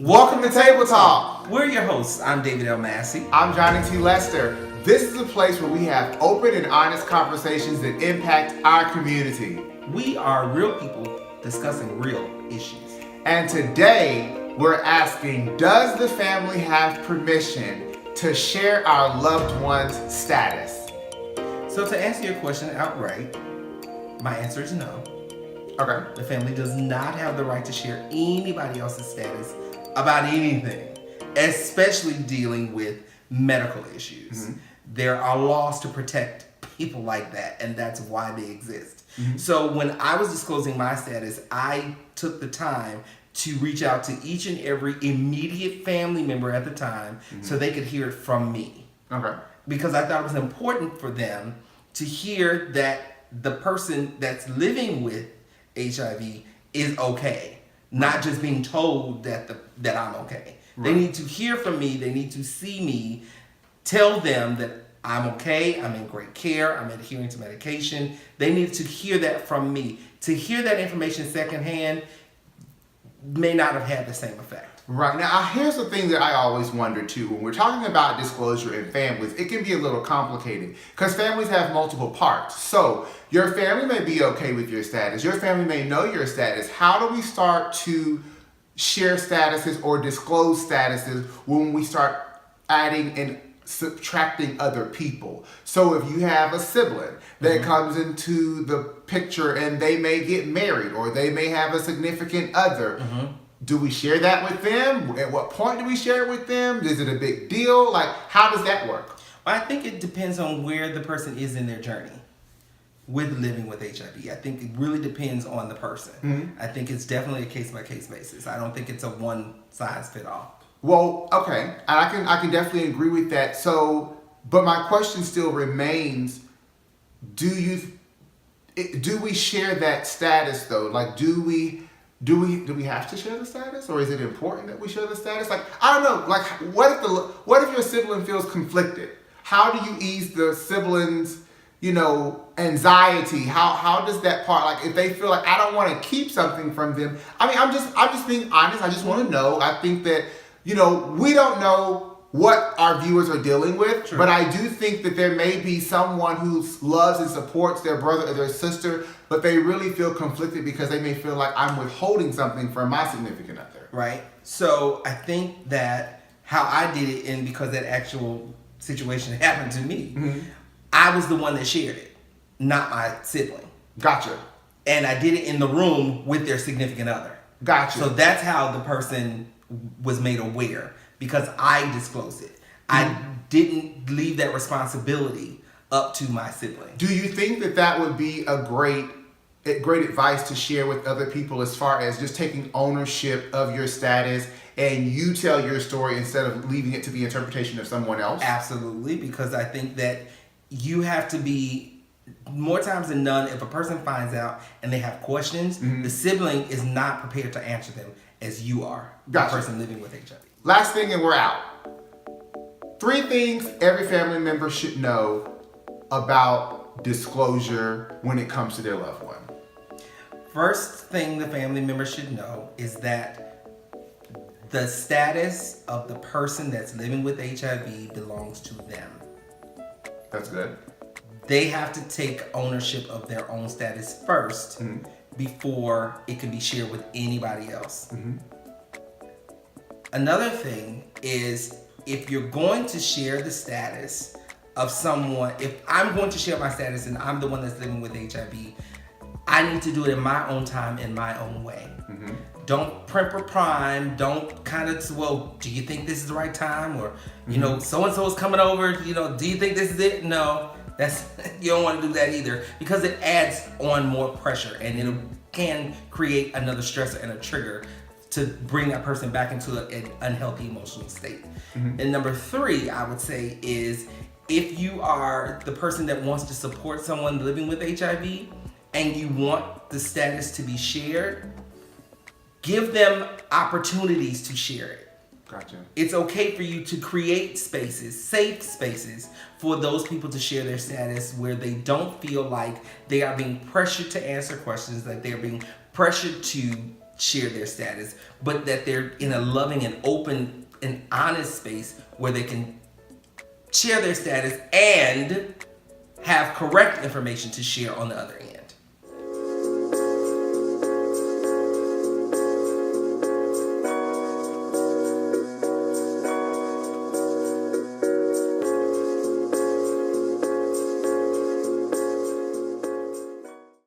Welcome to Table Talk. We're your hosts. I'm David L. Massey. I'm Johnny T. Lester. This is a place where we have open and honest conversations that impact our community. We are real people discussing real issues. And today, we're asking, does the family have permission to share our loved one's status? So to answer your question outright, my answer is no. Okay. The family does not have the right to share anybody else's status about anything, especially dealing with medical issues. Mm-hmm. There are laws to protect people like that, and that's why they exist. Mm-hmm. So when I was disclosing my status, I took the time to reach out to each and every immediate family member at the time so they could hear it from me. Okay. Because I thought it was important for them to hear that the person that's living with HIV is okay, not just being told that I'm okay. Right. They need to hear from me. They need to see me tell them that I'm okay, I'm in great care, I'm adhering to medication. They need to hear that from me. To hear that information secondhand may not have had the same effect. Right. Now, here's the thing that I always wonder too. When we're talking about disclosure in families, it can be a little complicated because families have multiple parts. So your family may be okay with your status. Your family may know your status. How do we start to share statuses or disclose statuses when we start adding and subtracting other people? So if you have a sibling that comes into the picture and they may get married or they may have a significant other, do we share that with them? At what point do we share it with them? Is it a big deal? Like, how does that work? I think it depends on where the person is in their journey with living with HIV. I think it really depends on the person. I think it's definitely a case-by-case basis. I don't think it's a one-size-fits-all. Well, okay, and I can definitely agree with that. So, but my question still remains: do we share that status though? Like, do we have to share the status, or is it important that we share the status? Like, I don't know. Like, what if your sibling feels conflicted? How do you ease the siblings' anxiety? How does that part, like, if they feel like I don't want to keep something from them? I mean, I'm just being honest. I just want to know. I think that we don't know what our viewers are dealing with, but I do think that there may be someone who loves and supports their brother or their sister, but they really feel conflicted because they may feel like I'm withholding something from my significant other. Right. So I think that how I did it, and because that actual situation happened to me, I was the one that shared it, not my sibling. Gotcha. And I did it in the room with their significant other. Gotcha. So that's how the person was made aware, because I disclosed it. I didn't leave that responsibility up to my sibling. Do you think that would be a great advice to share with other people, as far as just taking ownership of your status and you tell your story instead of leaving it to the interpretation of someone else? Absolutely, because I think that you have to be, more times than none, if a person finds out and they have questions, the sibling is not prepared to answer them as you are, Gotcha. The person living with HIV. Last thing and we're out. 3 things every family member should know about disclosure when it comes to their loved one. First thing the family member should know is that the status of the person that's living with HIV belongs to them. That's good. They have to take ownership of their own status first before it can be shared with anybody else. Another thing is, if you're going to share the status of someone, if I'm going to share my status and I'm the one that's living with HIV, I need to do it in my own time, in my own way. Don't primp or prime. Don't kind of, well, do you think this is the right time? Or, so-and-so is coming over, do you think this is it? No, you don't want to do that either, because it adds on more pressure and it can create another stressor and a trigger to bring that person back into an unhealthy emotional state. And number 3, I would say, is if you are the person that wants to support someone living with HIV and you want the status to be shared, give them opportunities to share it. Gotcha. It's okay for you to create spaces, safe spaces, for those people to share their status where they don't feel like they are being pressured to answer questions, like they're being pressured to share their status, but that they're in a loving and open and honest space where they can share their status and have correct information to share on the other end.